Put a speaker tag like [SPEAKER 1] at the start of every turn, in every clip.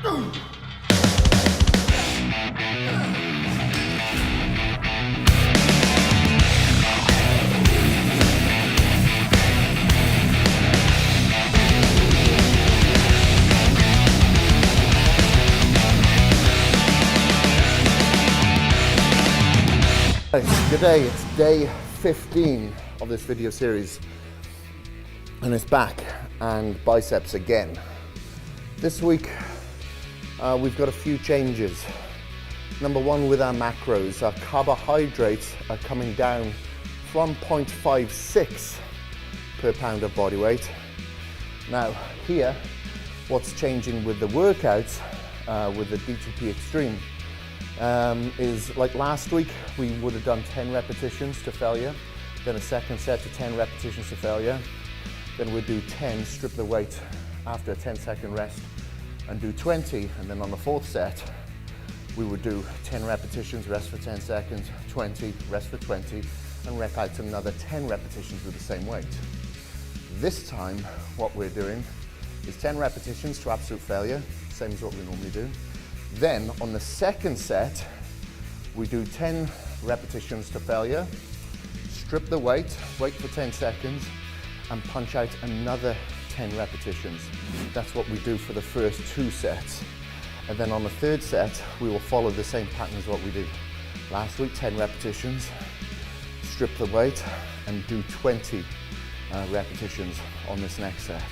[SPEAKER 1] Good day, it's day 15 of this video series and it's back and biceps again. This week we've got a few changes. Number one, with our macros, our carbohydrates are coming down from 0.56 per pound of body weight. Now here, what's changing with the workouts, with the DTP Extreme, is like last week we would have done 10 repetitions to failure, then a second set to 10 repetitions to failure, then we'd do 10, strip the weight after a 10-second rest and do 20, and then on the fourth set we would do 10 repetitions, rest for 10 seconds, 20, rest for 20, and rep out another 10 repetitions with the same weight. This time what we're doing is 10 repetitions to absolute failure, same as what we normally do. Then on the second set, we do 10 repetitions to failure, strip the weight, wait for 10 seconds, and punch out another 10 repetitions. That's what we do for the first two sets. And then on the third set, we will follow the same pattern as what we did last week, 10 repetitions, strip the weight, and do 20 repetitions on this next set.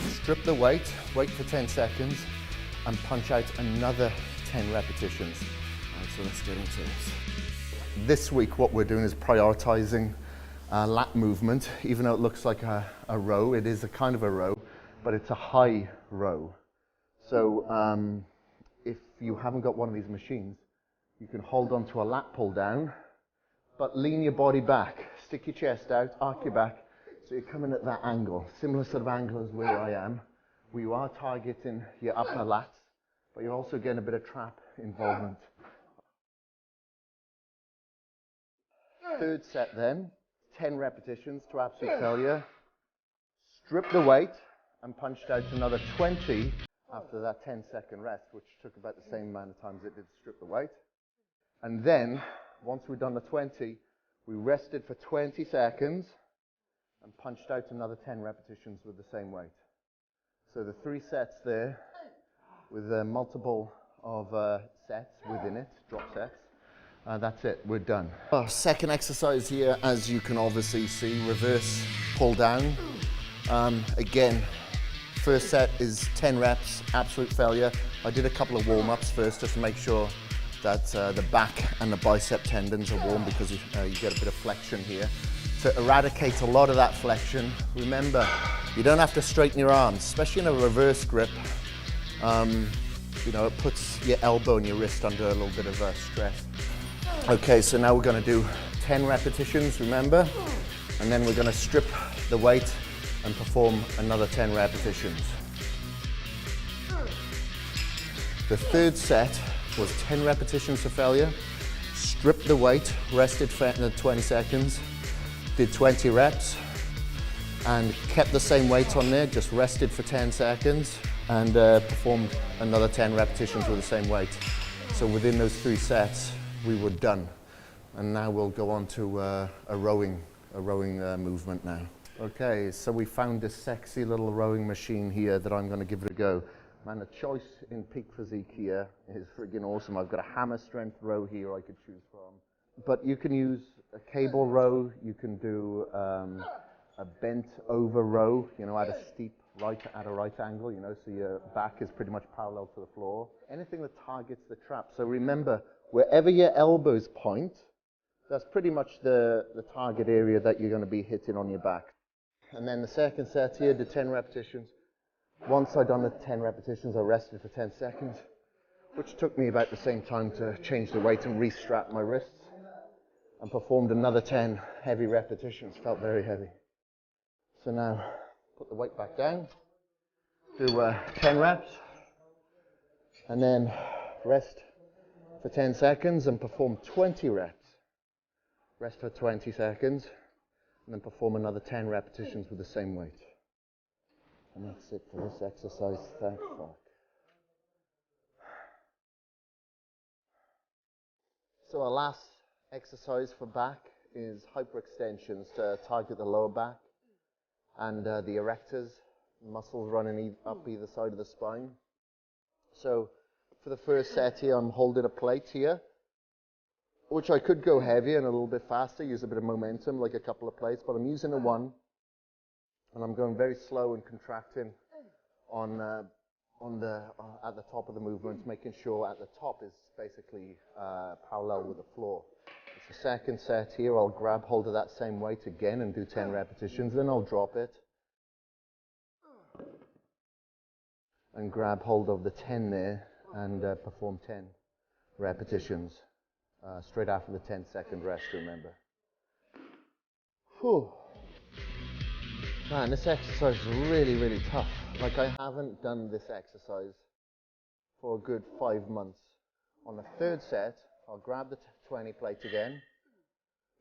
[SPEAKER 1] Strip the weight, wait for 10 seconds, and punch out another 10 repetitions. All right, so let's get into this. This week what we're doing is prioritizing lat movement. Even though it looks like a row, it is a kind of a row, but it's a high row. So if you haven't got one of these machines, you can hold on to a lat pull down, but lean your body back, stick your chest out, arc your back, so you're coming at that angle, similar sort of angle as where I am. We are targeting your upper lats, but you're also getting a bit of trap involvement. Third set then, 10 repetitions to absolute failure. Strip the weight and punched out another 20 after that 10-second rest, which took about the same amount of time as it did to strip the weight. And then, once we've done the 20, we rested for 20 seconds and punched out another 10 repetitions with the same weight. So the 3 sets there, with multiple of sets within it, drop sets. That's it, we're done. Our second exercise here, as you can obviously see, reverse pull down. Again, first set is 10 reps, absolute failure. I did a couple of warm-ups first just to make sure that the back and the bicep tendons are warm, because you get a bit of flexion here. To eradicate a lot of that flexion, remember, you don't have to straighten your arms, especially in a reverse grip. You know, it puts your elbow and your wrist under a little bit of stress. Okay, so now we're going to do 10 repetitions, remember? And then we're going to strip the weight and perform another 10 repetitions. The third set was 10 repetitions to failure, stripped the weight, rested for 20 seconds, did 20 reps, and kept the same weight on there, just rested for 10 seconds, and performed another 10 repetitions with the same weight. So within those 3 sets, we were done. And now we'll go on to a rowing movement now. Okay, so we found this sexy little rowing machine here that I'm going to give it a go. Man, the choice in peak physique here is friggin' awesome. I've got a hammer strength row here I could choose from. But you can use a cable row, you can do a bent over row, you know, at a right angle, you know, so your back is pretty much parallel to the floor. Anything that targets the trap. So remember, wherever your elbows point, that's pretty much the target area that you're going to be hitting on your back. And then the second set here, did 10 repetitions. Once I'd done the 10 repetitions, I rested for 10 seconds, which took me about the same time to change the weight and re-strap my wrists, and performed another 10 heavy repetitions. Felt very heavy. So now, put the weight back down, do 10 reps, and then rest for 10 seconds and perform 20 reps. Rest for 20 seconds, and then perform another 10 repetitions with the same weight. And that's it for this exercise, thank fuck. So our last exercise for back is hyperextensions to target the lower back and the erectors, muscles running up either side of the spine. So for the first set here, I'm holding a plate here, which I could go heavier and a little bit faster, use a bit of momentum, like a couple of plates, but I'm using a 1, and I'm going very slow and contracting on at the top of the movement, making sure at the top is basically parallel with the floor. It's the second set here. I'll grab hold of that same weight again and do 10 repetitions, then I'll drop it and grab hold of the 10 there and perform 10 repetitions straight after the 10-second rest, remember. Whew. Man, this exercise is really, really tough. Like, I haven't done this exercise for a good 5 months. On the third set, I'll grab the 20 plate again,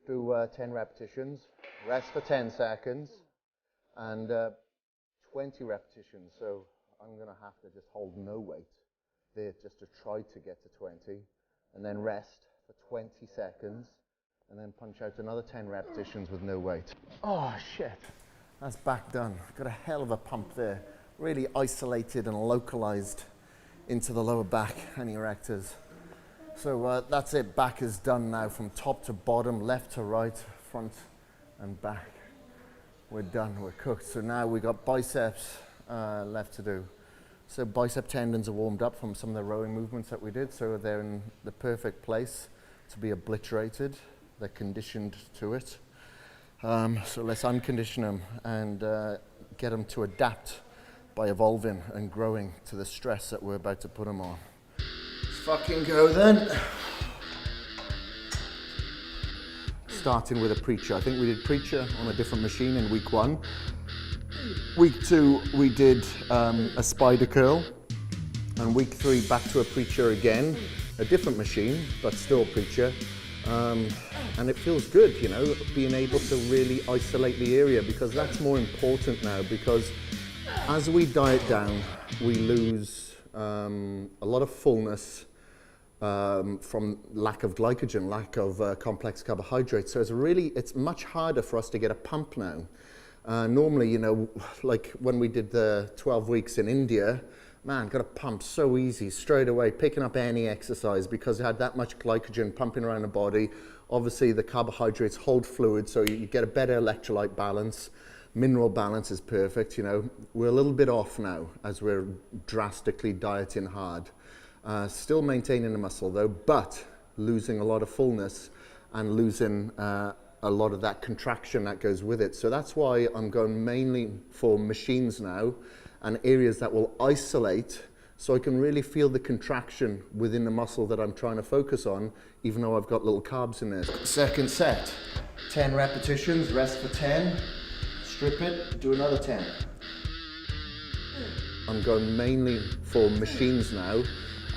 [SPEAKER 1] do 10 repetitions, rest for 10 seconds, and 20 repetitions. So I'm going to have to just hold no weight there just to try to get to 20, and then rest for 20 seconds, and then punch out another 10 repetitions with no weight. Oh, shit. That's back done. Got a hell of a pump there. Really isolated and localized into the lower back and erectors. So that's it. Back is done now from top to bottom, left to right, front and back. We're done. We're cooked. So now we got biceps left to do. So bicep tendons are warmed up from some of the rowing movements that we did. So they're in the perfect place to be obliterated. They're conditioned to it. So let's uncondition them and get them to adapt by evolving and growing to the stress that we're about to put them on. Let's fucking go then. Starting with a preacher. I think we did preacher on a different machine in week 1. Week 2 we did a spider curl, and week 3 back to a preacher again, a different machine but still preacher. And it feels good, you know, being able to really isolate the area, because that's more important now, because as we diet down, we lose a lot of fullness from lack of glycogen, lack of complex carbohydrates. So it's much harder for us to get a pump now. Normally, you know, like when we did the 12 weeks in India, man, got a pump so easy, straight away, picking up any exercise because it had that much glycogen pumping around the body. Obviously, the carbohydrates hold fluid, so you get a better electrolyte balance. Mineral balance is perfect, you know. We're a little bit off now as we're drastically dieting hard. Still maintaining the muscle though, but losing a lot of fullness and losing a lot of that contraction that goes with it. So that's why I'm going mainly for machines now, and areas that will isolate so I can really feel the contraction within the muscle that I'm trying to focus on, even though I've got little carbs in there. Second set, 10 repetitions, rest for 10, strip it, do another 10. I'm going mainly for machines now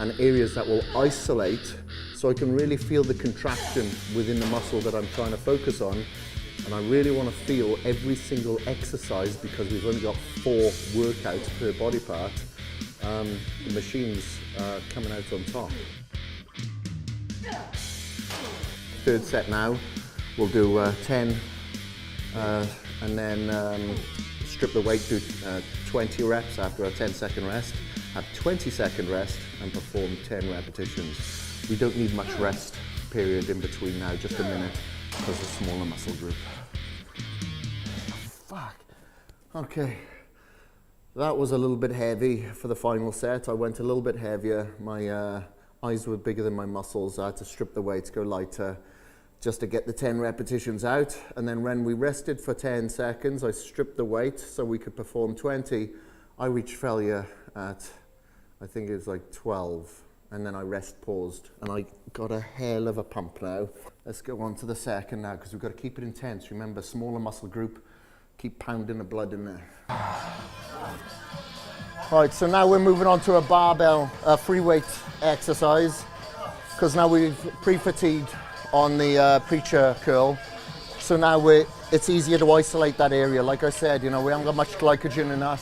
[SPEAKER 1] and areas that will isolate so I can really feel the contraction within the muscle that I'm trying to focus on. And I really want to feel every single exercise, because we've only got 4 workouts per body part. The machine's coming out on top. Third set now, we'll do 10 and then strip the weight, do 20 reps after a 10-second rest, have 20-second rest and perform 10 repetitions. We don't need much rest period in between now, just a minute, because the smaller muscle group. Fuck. Okay. That was a little bit heavy for the final set. I went a little bit heavier. My eyes were bigger than my muscles. I had to strip the weights, go lighter, just to get the 10 repetitions out. And then when we rested for 10 seconds, I stripped the weight so we could perform 20. I reached failure at, I think it was like 12. And then I rest paused, and I got a hell of a pump now. Let's go on to the second now, because we've got to keep it intense. Remember, smaller muscle group, keep pounding the blood in there. All right, so now we're moving on to a barbell free weight exercise, because now we've pre-fatigued on the preacher curl. So now it's easier to isolate that area. Like I said, you know, we haven't got much glycogen in our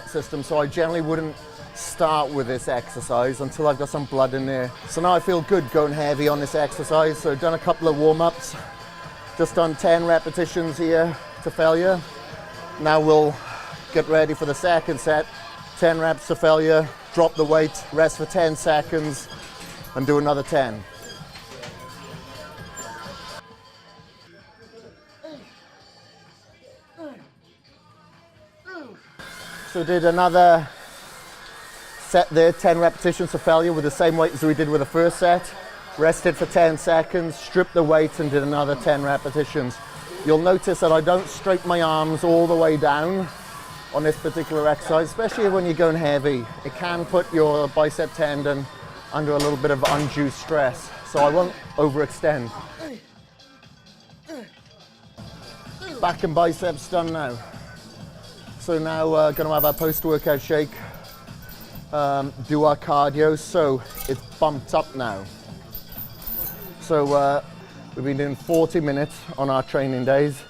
[SPEAKER 1] system, so I generally wouldn't start with this exercise until I've got some blood in there. So now I feel good going heavy on this exercise. So I've done a couple of warm-ups, just done 10 repetitions here to failure. Now we'll get ready for the second set. 10 reps to failure, drop the weight, rest for 10 seconds, and do another 10. So did another set there, 10 repetitions to failure with the same weight as we did with the first set. Rested for 10 seconds, stripped the weight and did another 10 repetitions. You'll notice that I don't straighten my arms all the way down on this particular exercise, especially when you're going heavy. It can put your bicep tendon under a little bit of undue stress, so I won't overextend. Back and biceps done now. So now we're going to have our post-workout shake, do our cardio, so it's bumped up now. So we've been doing 40 minutes on our training days.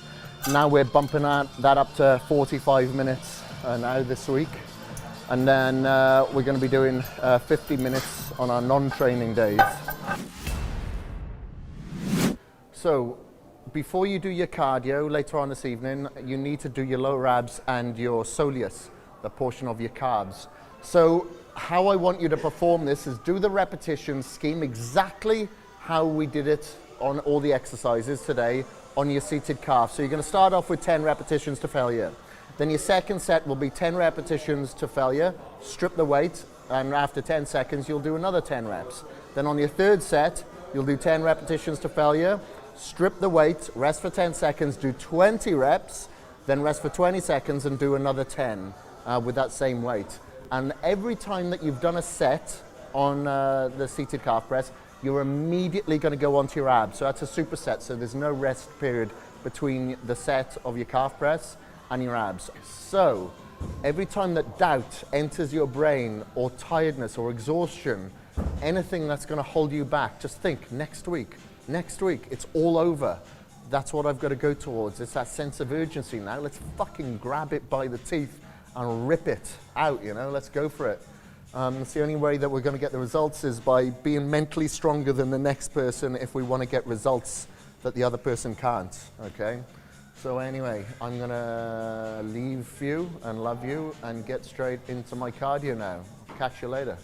[SPEAKER 1] Now we're bumping that up to 45 minutes now this week. And then we're going to be doing 50 minutes on our non-training days. So before you do your cardio later on this evening, you need to do your lower abs and your soleus, the portion of your calves. So how I want you to perform this is do the repetitions, scheme exactly how we did it on all the exercises today on your seated calf. So you're going to start off with 10 repetitions to failure. Then your second set will be 10 repetitions to failure, strip the weight, and after 10 seconds you'll do another 10 reps. Then on your third set, you'll do 10 repetitions to failure, strip the weight, rest for 10 seconds, do 20 reps, then rest for 20 seconds and do another 10 with that same weight. And every time that you've done a set on the seated calf press, you're immediately going to go onto your abs. So that's a superset, so there's no rest period between the set of your calf press and your abs. So every time that doubt enters your brain, or tiredness or exhaustion, anything that's going to hold you back, just think next week, it's all over. That's what I've got to go towards. It's that sense of urgency now. Let's fucking grab it by the teeth and rip it out, you know, let's go for it. It's the only way that we're going to get the results is by being mentally stronger than the next person if we want to get results that the other person can't, okay? So anyway, I'm going to leave you and love you and get straight into my cardio now. Catch you later.